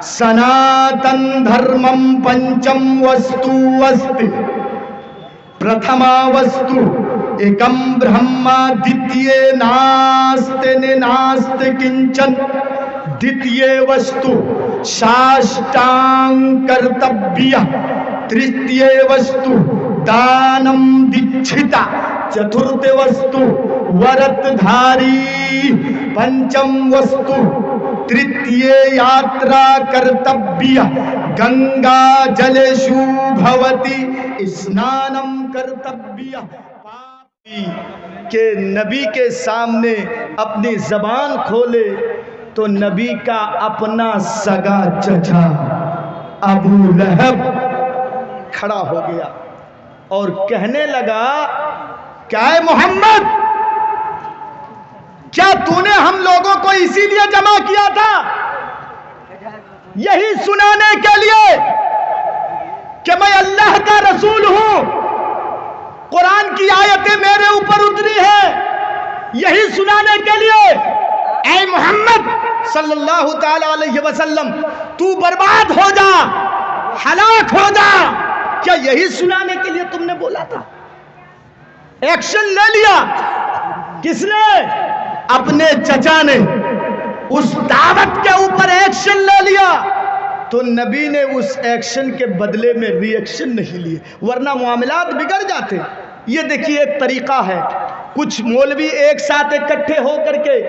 सनातन धर्मं पंचम वस्तु अस्ति। प्रथमा वस्तु एकम ब्रह्मा, द्वितीय नास्ति नास्ति किंचन। द्वितीय वस्तु साष्टांग कर्तव्य। तृतीय वस्तु दानम दीक्षिता। चतुर्थ वस्तु वरतधारी। पंचम वस्तु तृतीय यात्रा कर्तव्य। गंगा जलेषु भवति स्नानम कर्तव्य। पापी के नबी के सामने अपनी जबान खोले तो नबी का अपना सगा चचा अबू लहब खड़ा हो गया और कहने लगा, क्या है मोहम्मद, क्या तूने हम लोगों को इसीलिए जमा किया था, यही सुनाने के लिए कि मैं अल्लाह का रसूल हूं, कुरान की आयतें मेरे ऊपर उतरी है, यही सुनाने के लिए ऐ मोहम्मद सल्लल्लाहु ताला अलैहि वसल्लम तू बर्बाद हो जा, हलाक हो जा, क्या यही सुनाने के लिए तुमने बोला था? एक्शन ले लिया। किसने? अपने चचा ने। उस दावत के ऊपर एक्शन ले लिया तो नबी ने उस एक्शन के बदले में रिएक्शन नहीं लिए, वरना मामलात बिगड़ जाते। ये देखिए एक तरीका है, कुछ मौलवी एक साथ इकट्ठे हो करके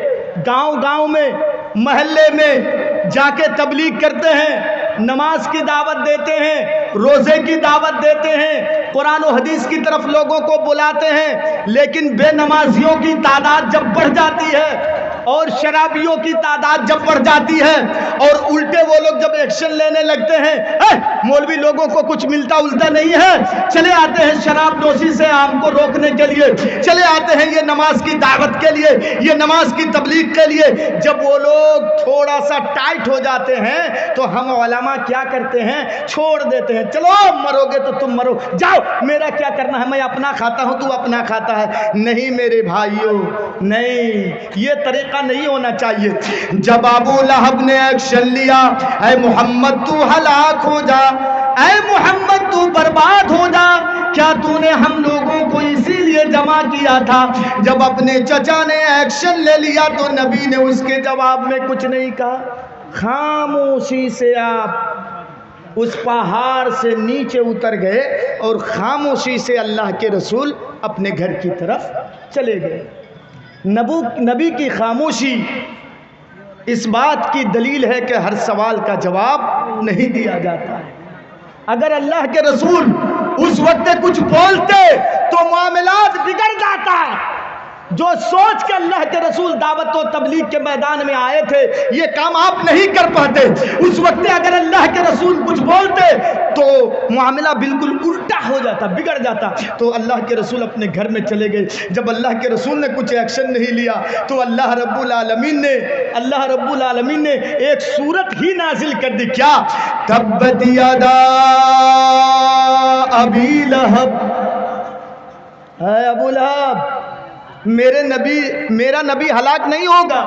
गांव-गांव में, महल्ले में जाके तबलीग करते हैं, नमाज की दावत देते हैं, रोज़े की दावत देते हैं, कुरान और हदीस की तरफ लोगों को बुलाते हैं, लेकिन बेनमाजियों की तादाद जब बढ़ जाती है और शराबियों की तादाद जब बढ़ जाती है और उल्टे वो लोग जब एक्शन लेने लगते हैं, मौलवी लोगों को कुछ मिलता उल्टा नहीं है, चले आते हैं शराब नोशी से आम को रोकने के लिए, चले आते हैं ये नमाज की दावत के लिए, ये नमाज की तबलीग के लिए। जब वो लोग थोड़ा सा टाइट हो जाते हैं तो हम उलमा क्या करते हैं, छोड़ देते हैं, चलो मरोगे तो तुम मरो, जाओ, मेरा क्या करना है, मैं अपना खाता हूं, तू अपना खाता है। नहीं मेरे भाइयों, नहीं, ये तरीका नहीं होना चाहिए। जब अबू लहब ने एक्शन लिया, ऐ मोहम्मद तू हलाक हो जा, ऐ मोहम्मद तू बर्बाद हो जा, क्या तूने हम लोगों को इसीलिए जमा किया था? जब अपने चचा ने एक्शन ले लिया तो नबी ने उसके जवाब में कुछ नहीं कहा, खामोशी से आप उस पहाड़ से नीचे उतर गए और खामोशी से अल्लाह के रसूल अपने घर की तरफ चले गए। नबी की खामोशी इस बात की दलील है कि हर सवाल का जवाब नहीं दिया जाता है। अगर अल्लाह के रसूल उस वक्त कुछ बोलते तो मामलात बिगड़ जाता। जो सोच के अल्लाह के रसूल दावत और तबलीग के मैदान में आए थे, ये काम आप नहीं कर पाते। उस वक्त अगर अल्लाह के रसूल कुछ बोलते तो मामला बिल्कुल उल्टा हो जाता, बिगड़ जाता। तो अल्लाह के रसूल अपने घर में चले गए। जब अल्लाह के रसूल ने कुछ एक्शन नहीं लिया तो अल्लाह रब्बुल आलमीन ने एक सूरत ही नाजिल कर दी। क्या? तब्बत यदा अबी लहब, है अबू लहब, मेरा नबी हलाक नहीं होगा,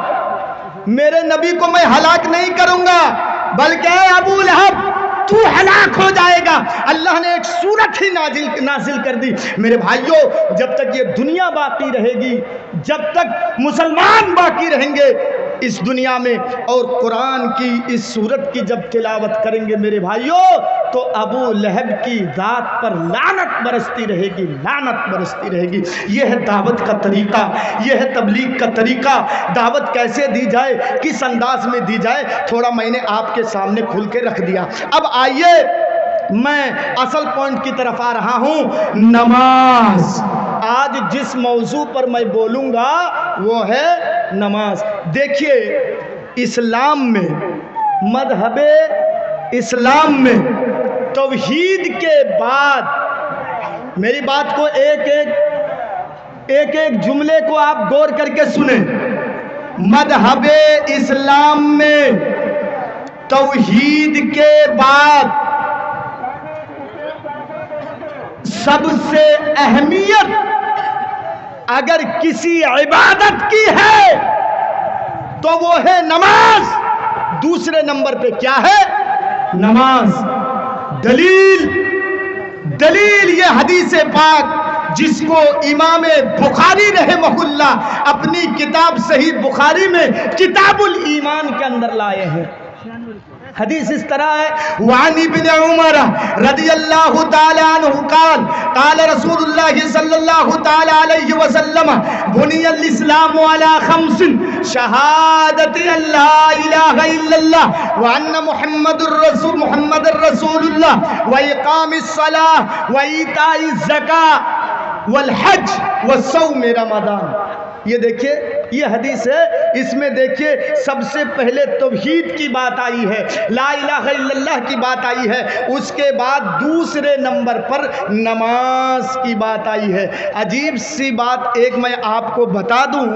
मेरे नबी को मैं हलाक नहीं करूंगा, बल्कि अबू लहब तू हलाक हो जाएगा। अल्लाह ने एक सूरत ही नाजिल कर दी। मेरे भाइयों, जब तक ये दुनिया बाकी रहेगी, जब तक मुसलमान बाकी रहेंगे इस दुनिया में और कुरान की इस सूरत की जब तिलावत करेंगे मेरे भाइयों, तो अबू लहब की जात पर लानत बरसती रहेगी, लानत बरसती रहेगी। यह है दावत का तरीका, यह है तबलीग का तरीका। दावत कैसे दी जाए, किस अंदाज में दी जाए, थोड़ा मैंने आपके सामने खुल के रख दिया। अब आइए मैं असल पॉइंट की तरफ आ रहा हूं, नमाज। आज जिस मौजू पर मैं बोलूंगा वो है नमाज। देखिए, इस्लाम में, मज़हबे इस्लाम में तौहीद के बाद, मेरी बात को एक एक जुमले को आप गौर करके सुने। मज़हबे इस्लाम में तौहीद के बाद सबसे अहमियत अगर किसी इबादत की है तो वो है नमाज। दूसरे नंबर पे क्या है? नमाज। दलील ये हदीस पाक जिसको इमाम बुखारी रहमहुल्लाह अपनी किताब सही बुखारी में किताबुल ईमान के अंदर लाए हैं। हदीस इस तरह है, वान इब्न उमर रदियल्लाहु ताला अन्हु क़ाल रसूलुल्लाह सल्लल्लाहु ताला अलैहि वसल्लम बुनियल इस्लामु अला खम्सिन शहादति अल्ला इलाहा इल्लल्लाह व अन्ना मुहम्मदुर रसूलुल्लाह व इकामिस सलाह व ईताइज ज़कात वल हज व सौम रमज़ान। ये देखिए, ये हदीस है, इसमें देखिए सबसे पहले तौहीद की बात आई है, ला इलाहा इल्लल्लाह की बात आई है, उसके बाद दूसरे नंबर पर नमाज की बात आई है। अजीब सी बात एक मैं आपको बता दूं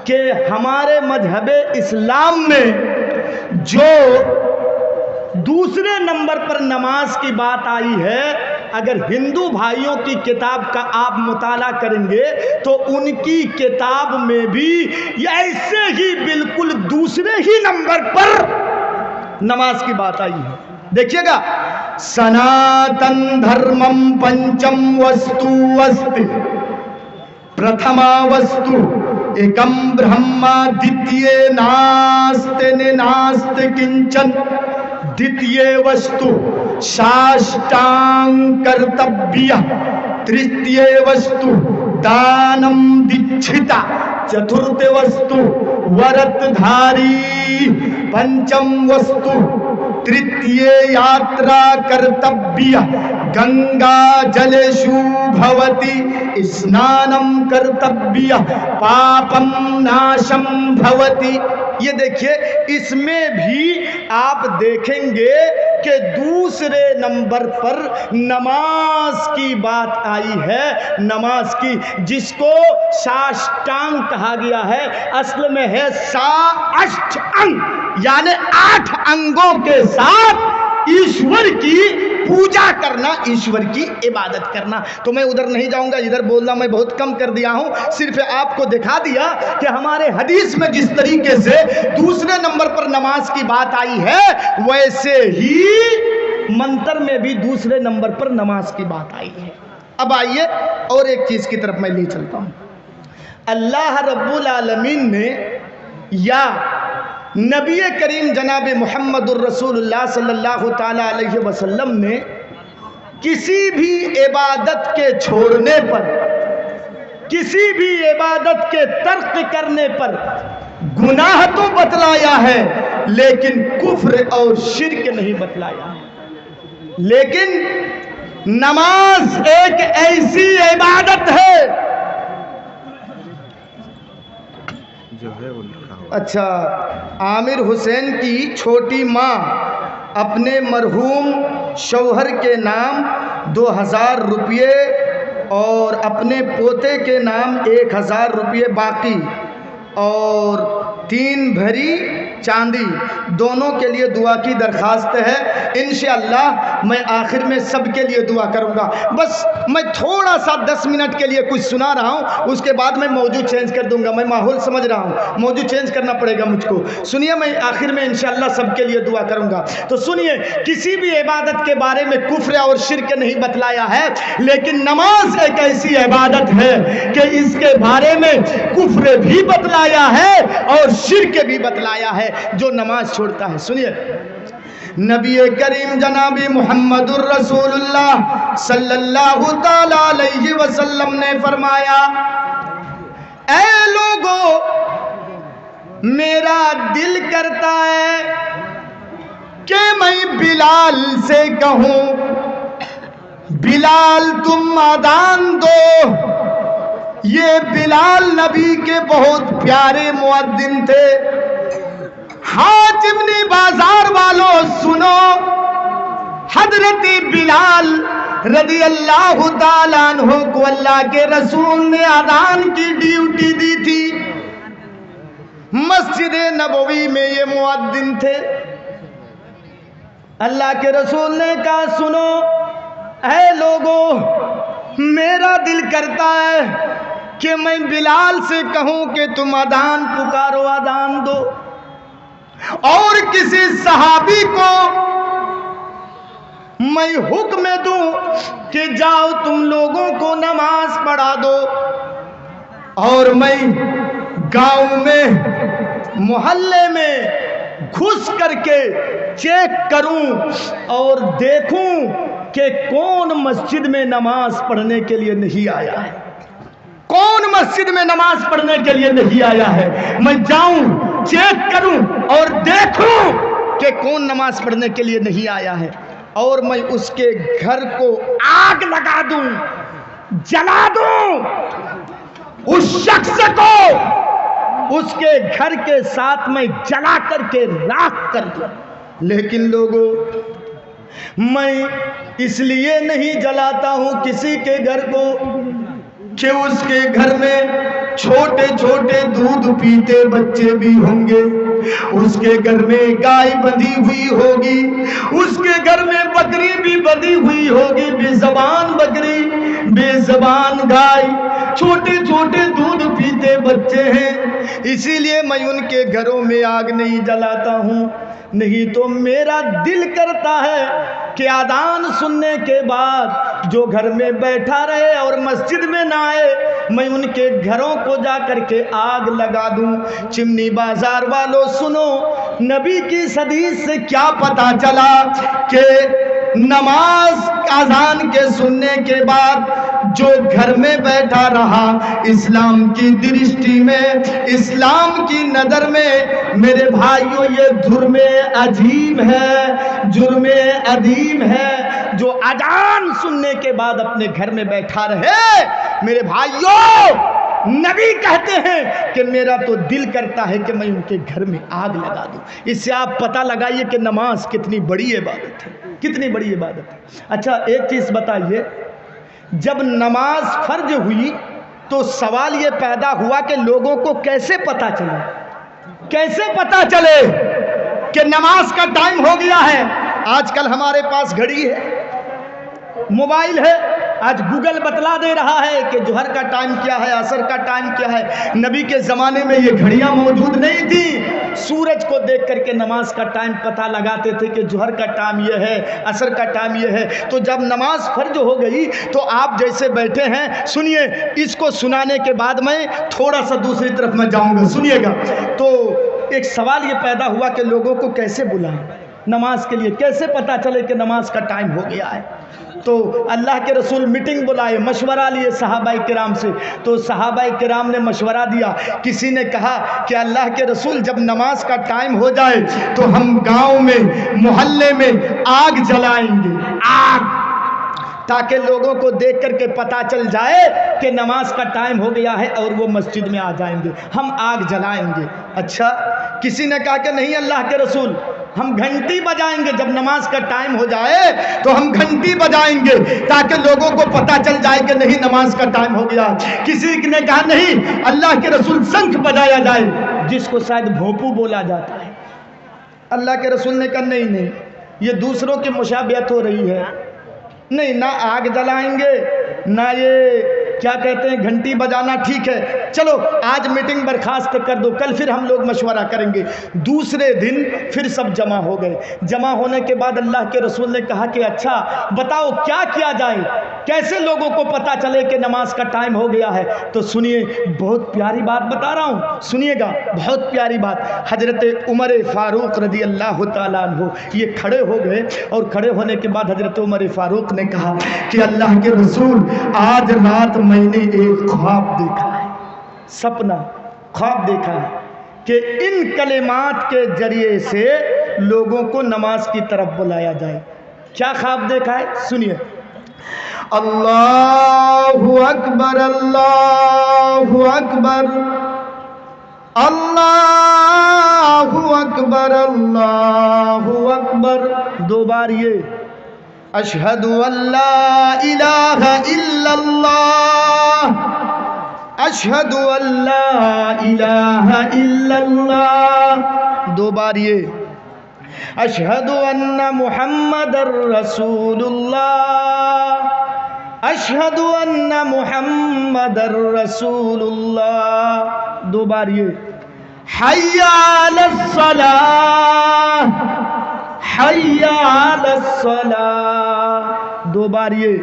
कि हमारे मजहब इस्लाम में जो दूसरे नंबर पर नमाज की बात आई है, अगर हिंदू भाइयों की किताब का आप मुताला करेंगे तो उनकी किताब में भी ऐसे ही बिल्कुल दूसरे ही नंबर पर नमाज की बात आई है। देखिएगा, सनातन धर्मम पंचम वस्तु अस्ति प्रथमा वस्तु एकम ब्रह्मा द्वितीय नास्ते नास्ते किंचन द्वितीय वस्तु साष्टांग कर्तव्य तृतीय वस्तु दानम दीक्षिता चतुर्थ वस्तु वरतधारी पंचम वस्तु तृतीय यात्रा कर्तव्य गंगा जलेषु भवति स्नानम कर्तव्य पापम नाशम भवति। ये देखिए, इसमें भी आप देखेंगे कि दूसरे नंबर पर नमाज की बात आई है, नमाज की, जिसको साष्टांग कहा गया है, असल में है साष्ट अंग, यानी 8 अंगों के साथ ईश्वर की पूजा करना, ईश्वर की इबादत करना। तो मैं उधर नहीं जाऊंगा, इधर बोलना मैं बहुत कम कर दिया हूं, सिर्फ आपको दिखा दिया कि हमारे हदीस में जिस तरीके से दूसरे नंबर पर नमाज की बात आई है, वैसे ही मंत्र में भी दूसरे नंबर पर नमाज की बात आई है। अब आइए और एक चीज की तरफ मैं ले चलता हूं। अल्लाह रब्बुल आलमीन ने या नबी करीम जनाब मुहम्मदुर रसूलुल्लाह सल्लल्लाहु ताला अलैहि वसल्लम ने किसी भी इबादत के छोड़ने पर, किसी भी इबादत के तर्क करने पर गुनाह तो बतलाया है, लेकिन कुफ्र और शिर्क नहीं बतलाया। लेकिन नमाज एक ऐसी इबादत है जो है वो लिखा हुआ। अच्छा, आमिर हुसैन की छोटी माँ अपने मरहूम शौहर के नाम 2000 रुपये और अपने पोते के नाम 1000 रुपये बाकी और 3 भरी चांदी, दोनों के लिए दुआ की दरखास्त है। इंशाअल्लाह मैं आखिर में सबके लिए दुआ करूंगा। बस मैं थोड़ा सा 10 मिनट के लिए कुछ सुना रहा हूं, उसके बाद मैं मौजू चेंज कर दूंगा। मैं माहौल समझ रहा हूं, मौजू चेंज करना पड़ेगा मुझको। सुनिए, मैं आखिर में इंशाअल्लाह सबके लिए दुआ करूंगा। तो सुनिए, किसी भी इबादत के बारे में कुफ्र और शिर्क नहीं बतलाया है, लेकिन नमाज एक ऐसी इबादत है कि इसके बारे में कुफ्र भी बतलाया है और शिर्क भी बतलाया है जो नमाज छोड़ता है। सुनिए, नबी करीम जनाबी मुहम्मदुर रसूलुल्लाह सल्लल्लाहु ताला अलैहि वसल्लम ने फरमाया, ऐ लोगों, मेरा दिल करता है कि मैं बिलाल से कहूं, बिलाल तुम अजान दो। ये बिलाल नबी के बहुत प्यारे मुअद्दिन थे। हातिमी बाजार वालों सुनो, हजरत बिलाल रदी अल्लाह ताला अन्हु को अल्लाह के रसूल ने अजान की ड्यूटी दी थी। मस्जिद नबवी में ये मुअद्दिन थे। अल्लाह के रसूल ने कहा, सुनो ऐ लोगों, मेरा दिल करता है कि मैं बिलाल से कहूं कि तुम अजान पुकारो, अजान दो। اور کسی صحابی کو میں حکم دوں کہ جاؤ تم لوگوں کو نماز پڑھا دو، اور میں گاؤں میں محلے میں گھس کر کے چیک کروں اور دیکھوں کہ کون مسجد میں نماز پڑھنے کے لیے نہیں آیا ہے، کون مسجد میں نماز پڑھنے کے لیے نہیں آیا ہے۔ میں جاؤں چیک کروں اور دیکھوں کہ کون نماز پڑھنے کے لیے نہیں آیا ہے، اور میں اس کے گھر کو آگ لگا دوں، جلا دوں، اس شخص کو اس کے گھر کے ساتھ میں جلا کر کے راکھ کر دوں۔ لیکن لوگوں، میں اس لیے نہیں جلاتا ہوں کسی کے گھر کو کہ اس کے گھر میں چھوٹے چھوٹے دودھ پیتے بچے بھی ہوں گے، اس کے گھر میں گائے بندھی ہوئی ہوگی، اس کے گھر میں بکری بھی بندھی ہوئی ہوگی، بے زبان بکری، بے زبان گائے، چھوٹے چھوٹے دودھ پیتے بچے ہیں، اسی لیے میں ان کے گھروں میں آگ نہیں جلاتا ہوں۔ نہیں تو میرا دل کرتا ہے کہ اذان سننے کے بعد جو گھر میں بیٹھا رہے اور مسجد میں نہ آئے، میں ان کے گھروں کو جا کر کے آگ لگا دوں۔ چمنی بازار والوں سنو، نبی کی حدیث سے کیا پتا چلا کہ نماز اذان کے سننے کے بعد جو گھر میں بیٹھا رہا، اسلام کی درشٹی میں، اسلام کی نظر میں، میرے بھائیوں، یہ جرم عظیم ہے، جرم عظیم ہے۔ جو اذان سننے کے بعد اپنے گھر میں بیٹھا رہے، میرے بھائیوں، نبی کہتے ہیں کہ میرا تو دل کرتا ہے کہ میں ان کے گھر میں آگ لگا دوں۔ اس سے آپ پتہ لگائیے کہ نماز کتنی بڑی عبادت ہے، کتنی بڑی عبادت ہے۔ اچھا، ایک چیز بتائیے، جب نماز فرض ہوئی تو سوال یہ پیدا ہوا کہ لوگوں کو کیسے پتہ چلے، کیسے پتہ چلے کہ نماز کا ٹائم ہو گیا ہے؟ آج کل ہمارے پاس گھڑی ہے، موبائل ہے، آج گوگل بتلا دے رہا ہے کہ ظہر کا ٹائم کیا ہے، عصر کا ٹائم کیا ہے۔ نبی کے زمانے میں یہ گھڑیاں موجود نہیں تھی، سورج کو دیکھ کر کے نماز کا ٹائم پتہ لگاتے تھے کہ ظہر کا ٹائم یہ ہے، عصر کا ٹائم یہ ہے۔ تو جب نماز فرض ہو گئی تو آپ جیسے بیٹھے ہیں، سنیے، اس کو سنانے کے بعد میں تھوڑا سا دوسری طرف میں جاؤں گا، سنیے گا۔ تو ایک سوال یہ پیدا ہوا کہ لوگوں کو کیسے بلائیں نماز کے لیے، کیسے پتہ چلے کہ نماز کا ٹائم ہو گیا ہے؟ تو اللہ کے رسول میٹنگ بلائے، مشورہ لیے صحابہ کرام سے، تو صحابہ کرام نے مشورہ دیا۔ کسی نے کہا کہ اللہ کے رسول، جب نماز کا ٹائم ہو جائے تو ہم گاؤں میں، محلے میں آگ جلائیں گے، آگ، تاکہ لوگوں کو دیکھ کر کے پتہ چل جائے کہ نماز کا ٹائم ہو گیا ہے اور وہ مسجد میں آ جائیں گے، ہم آگ جلائیں گے۔ اچھا، کسی نے کہا کہ نہیں اللہ کے رسول، ہم گھنٹی بجائیں گے، جب نماز کا ٹائم ہو جائے تو ہم گھنٹی بجائیں گے تاکہ لوگوں کو پتہ چل جائے کہ نہیں نماز کا ٹائم ہو گیا۔ کسی نے کہا نہیں اللہ کے رسول، شنکھ بجایا جائے، جس کو شاید بھوپو بولا جاتا ہے۔ اللہ کے رسول نے کہا نہیں، یہ دوسروں کی مشابہت ہو رہی ہے، نہیں، نہ آگ جلائیں گے، نہ یہ کیا کہتے ہیں گھنٹی بجانا، ٹھیک ہے، چلو آج میٹنگ برخاست کر دو، کل پھر ہم لوگ مشورہ کریں گے۔ دوسرے دن پھر سب جمع ہو گئے۔ جمع ہونے کے بعد اللہ کے رسول نے کہا کہ اچھا بتاؤ کیا کیا جائے، کیسے لوگوں کو پتہ چلے کہ نماز کا ٹائم ہو گیا ہے؟ تو سنیے، بہت پیاری بات بتا رہا ہوں، سنیے گا، بہت پیاری بات۔ حضرت عمر فاروق رضی اللہ تعالیٰ عنہ یہ کھڑے ہو گئے، اور کھڑے ہونے کے بعد حضرت عمر فاروق نے کہا کہ اللہ کے رسول، آج رات میں نے ایک خواب دیکھا ہے، سپنا، خواب دیکھا ہے کہ ان کلمات کے ذریعے سے لوگوں کو نماز کی طرف بلایا جائے۔ کیا خواب دیکھا ہے؟ سنیے، اللہ اکبر، اللہ اکبر، اللہ اکبر، اللہ اکبر، دو بار یہ، اشہد ان لا الہ الا اللہ، اشہد ان لا الہ الا اللہ، دو بار یہ، اشہد ان محمد رسول اللہ، اشہد ان محمد رسول اللہ، دو بار یہ، حی علی الصلاۃ، حی علی الصلاۃ، دو بار یہ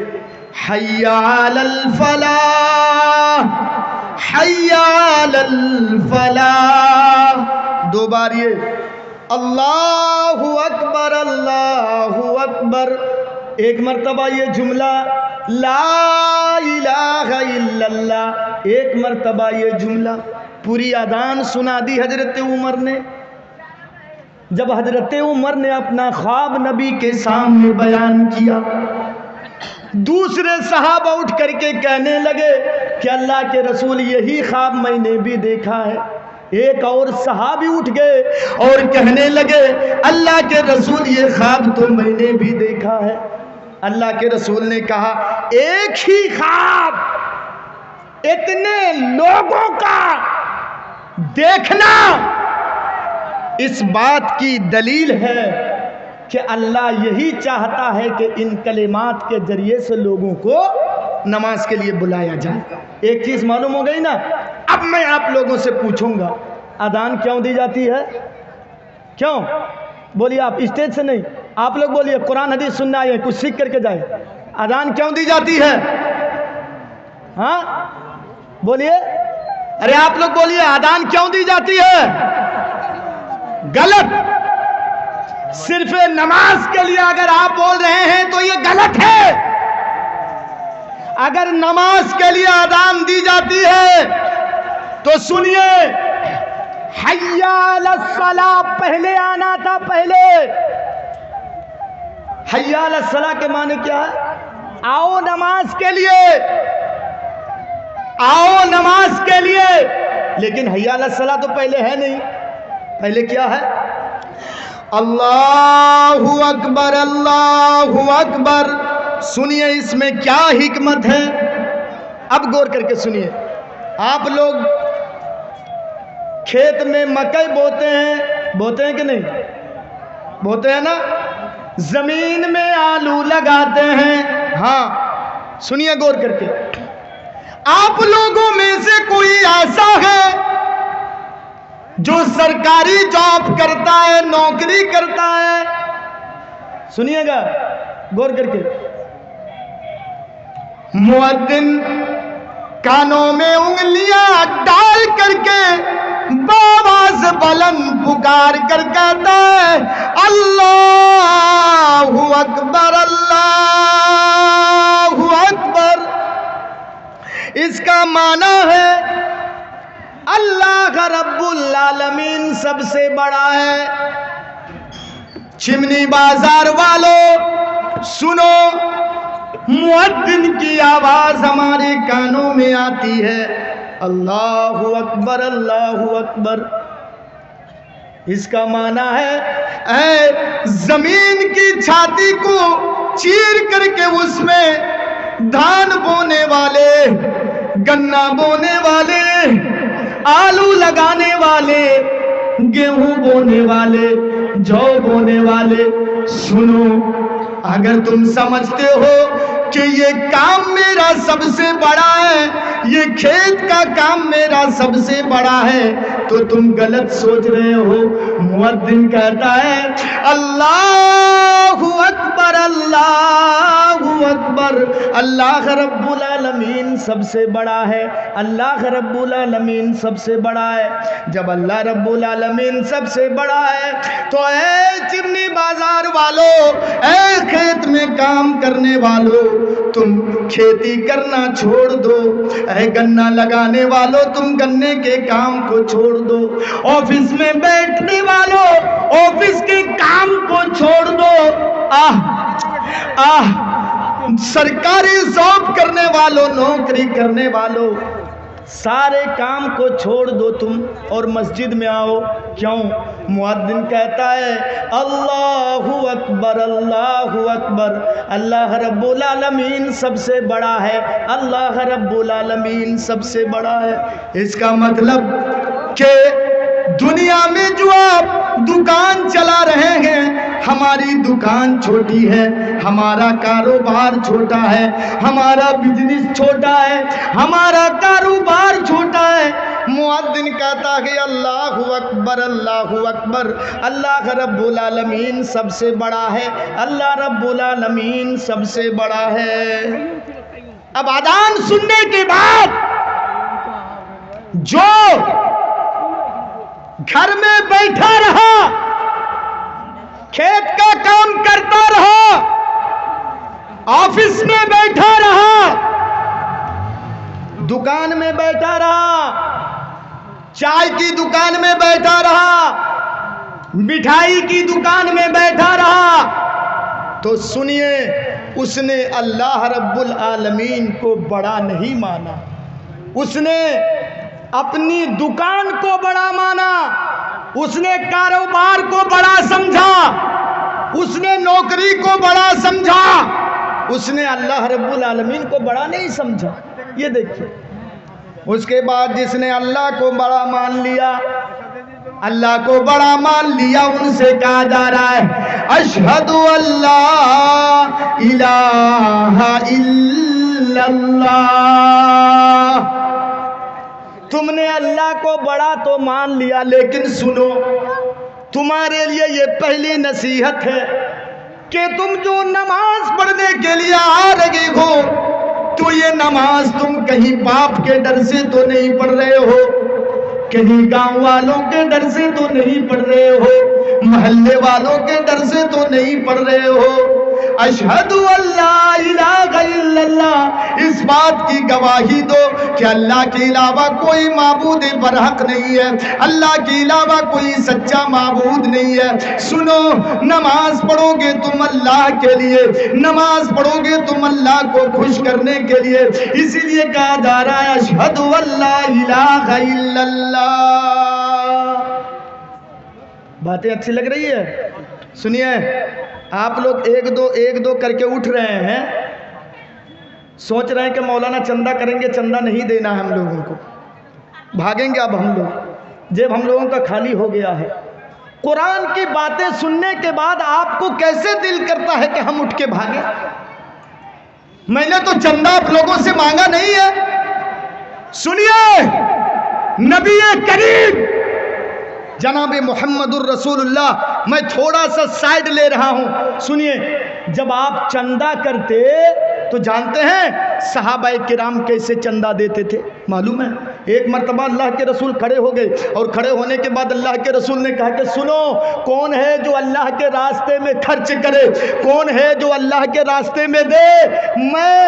حی علی الفلاح، حی علی الفلاح، دو بار یہ اللہ اکبر اللہ اکبر، ایک مرتبہ یہ جملہ لا الہ الا اللہ، ایک مرتبہ یہ جملہ۔ پوری اذان سنا دی حضرت عمر نے۔ جب حضرت عمر نے اپنا خواب نبی کے سامنے بیان کیا، دوسرے صحابہ اٹھ کر کے کہنے لگے کہ اللہ کے رسول یہی خواب میں نے بھی دیکھا ہے۔ ایک اور صحابی اٹھ گئے اور کہنے لگے اللہ کے رسول یہ خواب تو میں نے بھی دیکھا ہے۔ اللہ کے رسول نے کہا ایک ہی خواب اتنے لوگوں کا دیکھنا اس بات کی دلیل ہے کہ اللہ یہی چاہتا ہے کہ ان کلمات کے ذریعے سے لوگوں کو نماز کے لیے بلایا جائے۔ ایک چیز معلوم ہو گئی نا؟ اب میں آپ لوگوں سے پوچھوں گا اذان کیوں دی جاتی ہے؟ کیوں؟ بولیے آپ، اسٹیج سے نہیں، آپ لوگ بولیے، قرآن حدیث سننا آئے ہیں، کچھ سیکھ کر کے جائے۔ اذان کیوں دی جاتی ہے؟ ہاں بولیے، ارے آپ لوگ بولیے اذان کیوں دی جاتی ہے؟ غلط، صرف نماز کے لیے اگر آپ بول رہے ہیں تو یہ غلط ہے۔ اگر نماز کے لیے اذان دی جاتی ہے تو سنیے، حی علی الصلاۃ پہلے آنا تھا، پہلے۔ حی علی الصلاۃ کے معنی کیا ہے؟ آؤ نماز کے لیے، آؤ نماز کے لیے۔ لیکن حی علی الصلاۃ تو پہلے ہے نہیں، پہلے کیا ہے؟ اللہ اکبر اللہ اکبر۔ سنیے اس میں کیا حکمت ہے، اب غور کر کے سنیے۔ آپ لوگ کھیت میں مکئی بوتے ہیں کہ نہیں؟ بوتے ہیں نا؟ زمین میں آلو لگاتے ہیں، ہاں سنیے غور کر کے۔ آپ لوگوں میں سے کوئی ایسا ہے جو سرکاری جاب کرتا ہے، نوکری کرتا ہے؟ سنیے گا غور کر کے۔ مؤذن کانوں میں انگلیاں ڈال کر کے بآواز بلند پکار کر کہتا ہے اللہ اکبر اللہ اکبر۔ اس کا معنی ہے اللہ رب العالمین سب سے بڑا ہے۔ چمنی بازار والوں سنو، مؤذن کی آواز ہمارے کانوں میں آتی ہے اللہ اکبر اللہ اکبر۔ اس کا معنی ہے اے زمین کی چھاتی کو چیر کر کے اس میں دھان بونے والے، گنا بونے والے، آلو لگانے والے، گیہوں بونے والے، جو بونے والے، سنو، اگر تم سمجھتے ہو کہ یہ کام میرا سب سے بڑا ہے، یہ کھیت کا کام میرا سب سے بڑا ہے، تو تم غلط سوچ رہے ہو۔ مؤذن کہتا ہے اللہ اکبر اللہ اکبر، اللہ رب العالمین سب سے بڑا ہے، اللہ رب العالمین سب سے بڑا ہے۔ جب اللہ رب العالمین سب سے بڑا ہے تو اے چمنی بازار والوں، اے کھیت میں کام کرنے والوں، تم کھیتی کرنا چھوڑ دو۔ اے گنا لگانے والوں، تم گنے کے کام کو چھوڑ دو۔ آفس میں بیٹھنے والوں، آفس کے کام کو چھوڑ دو۔ سرکاری جاب کرنے والوں، نوکری کرنے والوں، سارے کام کو چھوڑ دو تم اور مسجد میں آؤ۔ کیوں؟ مؤذن کہتا ہے اللہ اکبر اللہ اکبر، اللہ رب العالمین سب سے بڑا ہے، اللہ رب العالمین سب سے بڑا ہے۔ اس کا مطلب کہ دنیا میں جو آپ دکان چلا رہے ہیں، ہماری دکان چھوٹی ہے، ہمارا کاروبار چھوٹا ہے، ہمارا بزنس چھوٹا ہے، ہمارا کاروبار چھوٹا ہے، मुअद्दिन कहता है अल्लाहु अकबर अल्लाहु अकबर, अल्लाह रब्बुल आलमीन सबसे बड़ा है, अल्लाह रब्बुल आलमीन सबसे बड़ा है। अब अजान सुनने के बाद जो घर में बैठा रहा, खेत का काम करता रहा, ऑफिस में बैठा रहा, दुकान में बैठा रहा, चाय की दुकान में बैठा रहा, मिठाई की दुकान में बैठा रहा, तो सुनिए, उसने अल्लाह रब्बुल आलमीन को बड़ा नहीं माना। उसने अपनी दुकान को बड़ा माना, उसने कारोबार को बड़ा समझा, उसने नौकरी को बड़ा समझा, उसने अल्लाह रब्बुल आलमीन को बड़ा नहीं समझा। ये देखिए, उसके बाद जिसने अल्लाह को बड़ा मान लिया, अल्लाह को बड़ा मान लिया, उनसे कहा जा रहा है अशहदु अल्ला इलाहा इल्लल्लाह। तुमने अल्लाह को बड़ा तो मान लिया, लेकिन सुनो, तुम्हारे लिए ये पहली नसीहत है कि तुम जो नमाज पढ़ने के लिए आ रहे हो, तो ये नमाज तुम कहीं बाप के डर से तो नहीं पढ़ रहे हो, कहीं गांव वालों के डर से तो नहीं पढ़ रहे हो, मोहल्ले वालों के डर से तो नहीं पढ़ रहे हो। अशहदु अल्ला इलाहा इल्लल्लाह, इस बात की गवाही दो कि अल्लाह के अलावा कोई माबूद बरहक नहीं है, अल्लाह के अलावा कोई सच्चा माबूद नहीं है। सुनो, नमाज पढ़ोगे तुम अल्लाह के लिए, नमाज पढ़ोगे तुम अल्लाह को खुश करने के लिए, इसीलिए कहा जा रहा है अशहदु अल्ला इलाहा इल्लल्लाह। बातें अच्छी लग रही है? सुनिए, आप लोग एक दो करके उठ रहे हैं, सोच रहे हैं कि मौलाना चंदा करेंगे, चंदा नहीं देना है हम लोगों को, भागेंगे अब हम लोग, जेब हम लोगों का खाली हो गया है। कुरान की बातें सुनने के बाद आपको कैसे दिल करता है कि हम उठ के भागें? मैंने तो चंदा आप लोगों से मांगा नहीं है। सुनिए, नबी करीम जनाबे मोहम्मदुर रसूलुल्लाह, मैं थोड़ा सा साइड ले रहा हूं। सुनिए, जब आप चंदा करते तो जानते हैं सहाबाए किराम कैसे चंदा देते थे? मालूम है? एक मर्तबा अल्लाह के रसूल खड़े हो गए, और खड़े होने के बाद अल्लाह के रसूल ने कहा कि सुनो, कौन है जो अल्लाह के रास्ते में खर्च करे, कौन है जो अल्लाह के रास्ते में दे, मैं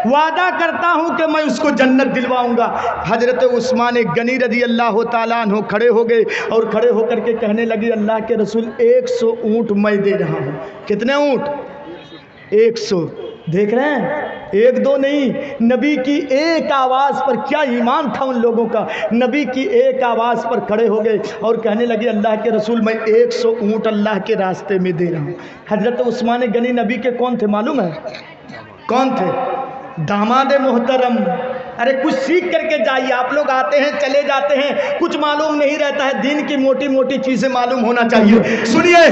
वादा करता हूं कि मैं उसको जन्नत दिलवाऊंगा। हजरत उस्मान गनी रज़ी अल्लाह ताला अन्हु खड़े हो गए, और खड़े होकर के कहने लगे अल्लाह के रसूल 100 ऊँट मैं दे रहा हूं। कितने ऊँट? 100। देख रहे हैं, एक दो नहीं, नबी की एक आवाज़ पर, क्या ईमान था उन लोगों का, नबी की एक आवाज़ पर खड़े हो गए और कहने लगे अल्लाह के रसूल मैं 100 ऊँट अल्लाह के रास्ते में दे रहा हूँ। हजरत उस्मान गनी नबी के कौन थे मालूम है? कौन थे? दामाद मोहतरम। अरे कुछ सीख करके जाइए, आप लोग आते हैं चले जाते हैं, कुछ मालूम नहीं रहता है, दिन की मोटी मोटी चीज़ें मालूम होना चाहिए। सुनिए,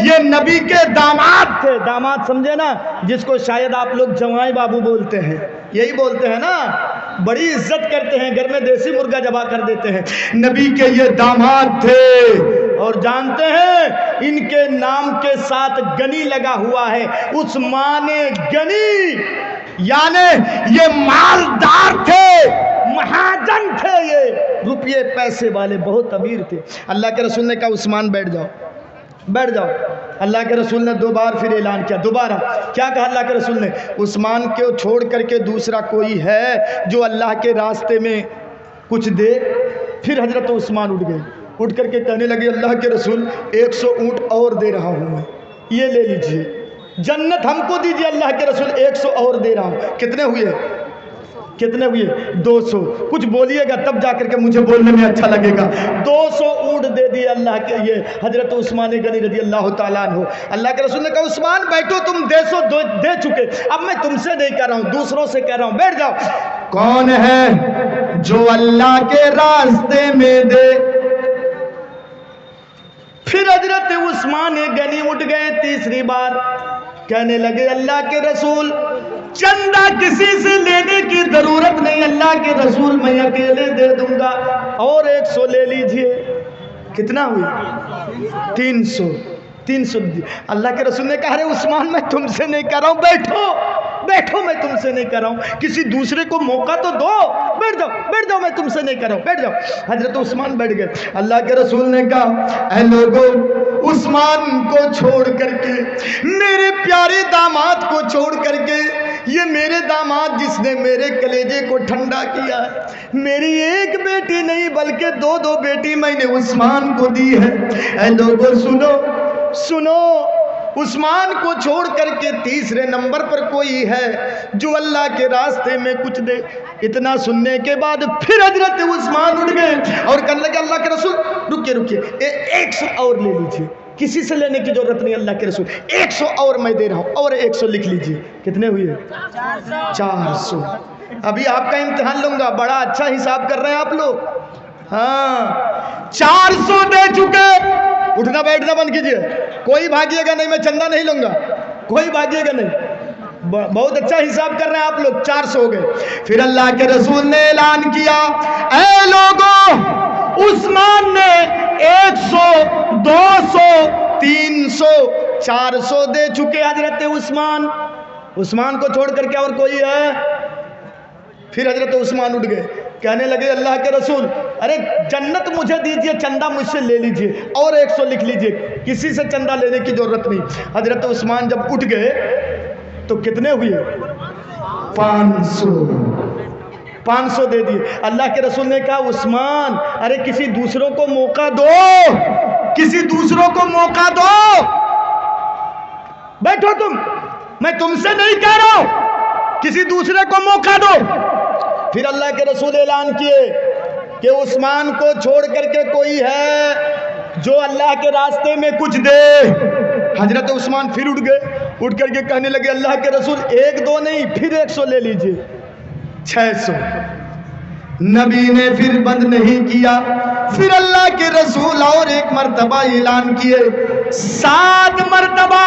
ये नबी के दामाद थे। दामाद समझे ना, जिसको शायद आप लोग जवाई बाबू बोलते हैं, यही बोलते हैं ना, बड़ी इज्जत करते हैं, घर में देसी मुर्गा जबा कर देते हैं। नबी के ये दामाद थे, और जानते हैं इनके नाम के साथ गनी लगा हुआ है, उस्मान गनी, यानी ये मालदार थे, महाजन थे, ये रुपये पैसे वाले, बहुत अमीर थे। अल्लाह के रसूल ने कहा उस्मान बैठ जाओ, बैठ जाओ। अल्लाह के रसूल ने 2 बार फिर ऐलान किया। दोबारा क्या कहा अल्लाह के रसूल ने? उस्मान को छोड़ करके दूसरा कोई है जो अल्लाह के रास्ते में कुछ दे? फिर हजरत उस्मान उठ गए, उठ करके कहने लगे अल्लाह के रसूल 100 ऊँट और दे रहा हूँ मैं, ये ले लीजिए, जन्नत हमको दीजिए अल्लाह के रसूल, 100 और दे रहा हूँ। कितने हुए? कितने हुए? 200। कुछ बोलिएगा तब जाकर के मुझे बोलने में अच्छा लगेगा। 200 ऊँट दे दिए अल्लाह के ये हजरत उस्मान गनी रज़ी अल्लाह ताला अन्हु। अल्लाह के रसूल ने कहा उस्मान बैठो, तुम 200 दे चुके, अब मैं तुमसे नहीं कह रहा हूँ, दूसरों से कह रहा हूँ, बैठ जाओ। कौन है जो अल्लाह के रास्ते में दे? फिर हजरत उस्मान गनी उठ गए तीसरी बार, कहने लगे अल्लाह के रसूल चंदा किसी से लेने की जरूरत नहीं, अल्लाह के रसूल मैं अकेले दे दूंगा। اور 100 لے لیجئے. کتنا ہوئی؟ 300. اللہ کے رسول نے کہا ارے عثمان میں تم سے نہیں کر رہا ہوں، بیٹھو میں تم سے نہیں کر رہا ہوں، کسی دوسرے کو موقع تو دو، بیٹھ جاؤ میں تم سے نہیں کر رہا ہوں، بیٹھ جاؤ. حضرت عثمان بیٹھ گئے. اللہ کے رسول نے کہا اے لوگوں، عثمان کو چھوڑ کر کے، میرے پیارے داماد کو چھوڑ کر کے، یہ میرے داماد جس نے میرے کلیجے کو ٹھنڈا کیا ہے، میری ایک بیٹی نہیں بلکہ 2 بیٹی میں نے عثمان کو دی ہے. اے لوگوں سنو، عثمان کو چھوڑ کر کے تیسرے نمبر پر کوئی ہے جو اللہ کے راستے میں کچھ دے. اتنا سننے کے بعد پھر حضرت عثمان اٹھ گئے اور کہنے لگے اللہ کے رسول رکیے 100 اور لے لیجیے. کسی سے لینے کی ضرورت نہیں اللہ کے رسول، 100 اور میں دے رہا ہوں، اور 100 لکھ لیجیے. کتنے ہوئے؟ 400. ابھی آپ کا امتحان لوں گا، بڑا اچھا حساب کر رہے ہیں آپ لوگ. ہاں 400 دے چکے. اٹھنا بیٹھنا بند کیجئے، کوئی بھاگیے گا نہیں، میں چندہ نہیں لوں گا، کوئی بھاگیے گا نہیں. بہت اچھا حساب کر رہے ہیں آپ لوگ. 400 ہو گئے. پھر اللہ کے رسول نے اعلان کیا اے لوگوں، عثمان نے 100 200 300 400 دے چکے. حضرت عثمان کو چھوڑ کر کے اور کوئی ہے؟ پھر حضرت عثمان اٹھ گئے، کہنے لگے اللہ کے رسول ارے جنت مجھے دیجئے، چندہ مجھ سے لے لیجئے، اور 100 لکھ لیجئے، کسی سے چندہ لینے کی ضرورت نہیں. حضرت عثمان جب اٹھ گئے تو کتنے ہوئے؟ 500 دے دیے. اللہ کے رسول نے کہا عثمان ارے کسی دوسروں کو موقع دو، بیٹھو تم، میں تم سے نہیں کہہ رہا ہوں، کسی دوسرے کو موقع دو. پھر اللہ کے رسول اعلان کیے کہ عثمان کو چھوڑ کر کے کوئی ہے جو اللہ کے راستے میں کچھ دے. حضرت عثمان پھر اٹھ کر کے کہنے لگے اللہ کے رسول 1 2 نہیں، پھر 100 لے لیجئے. 600. نبی نے پھر بند نہیں کیا. پھر اللہ کے رسول اور ایک مرتبہ اعلان کیے، 7 مرتبہ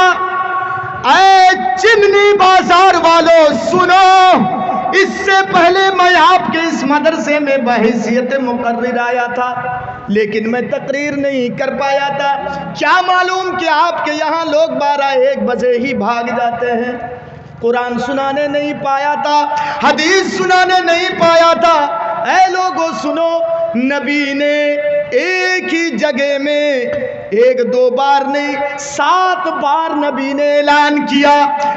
اے چمنی بازار والوں سنو، اس سے پہلے میں آپ کے اس مدرسے میں بحیثیت مقرر آیا تھا، لیکن میں تقریر نہیں کر پایا تھا. کیا معلوم کہ آپ کے یہاں لوگ 12-1 بجے ہی بھاگ جاتے ہیں. قرآن سنانے نہیں پایا تھا، حدیث سنانے نہیں پایا تھا. اے لوگوں سنو، نبی نے ایک ہی جگہ میں 1-2 بار نہیں 7 بار نبی نے اعلان کیا،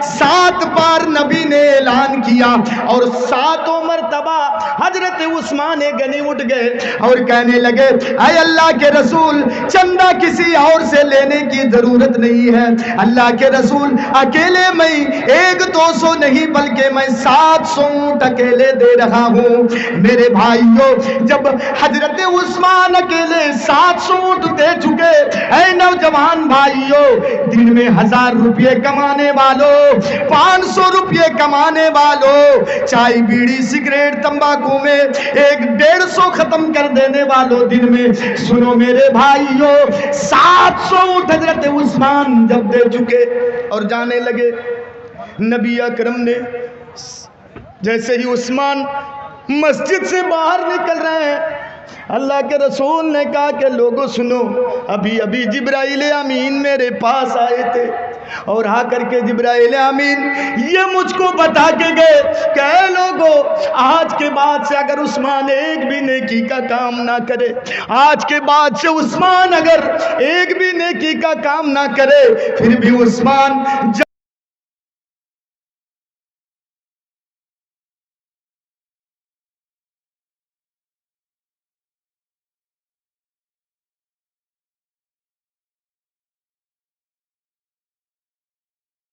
7 بار نبی نے اعلان کیا. اور 7 مرتبہ حضرت عثمان غنی اٹھ گئے اور کہنے لگے اے اللہ کے رسول چندہ کسی اور سے لینے کی ضرورت نہیں ہے. اللہ کے رسول اکیلے میں 100-200 نہیں بلکہ میں 700 اونٹ اکیلے دے رہا ہوں. میرے بھائیوں، جب حضرت عثمان اکیلے 700 اونٹ دے چکے، اے نوجوان بھائیوں، دن میں 1000 روپے کمانے والوں، 500 روپے کمانے والوں، چائے بیڑی سگریٹ تمباکو میں 150 ختم کر دینے والوں، دن میں سنو میرے بھائیوں، 700 اونٹ حضرت عثمان جب دے چکے اور جانے لگے، نبی اکرم نے جیسے ہی عثمان مسجد سے باہر نکل رہے ہیں، اللہ کے رسول نے کہا کہ لوگوں سنو، ابھی جبرائیل امین میرے پاس آئے تھے اور آ کر کے جبرائیل امین یہ مجھ کو بتا کے گئے کہ اے لوگوں، آج کے بعد سے اگر عثمان ایک بھی نیکی کا کام نہ کرے، آج کے بعد سے عثمان اگر ایک بھی نیکی کا کام نہ کرے، پھر بھی عثمان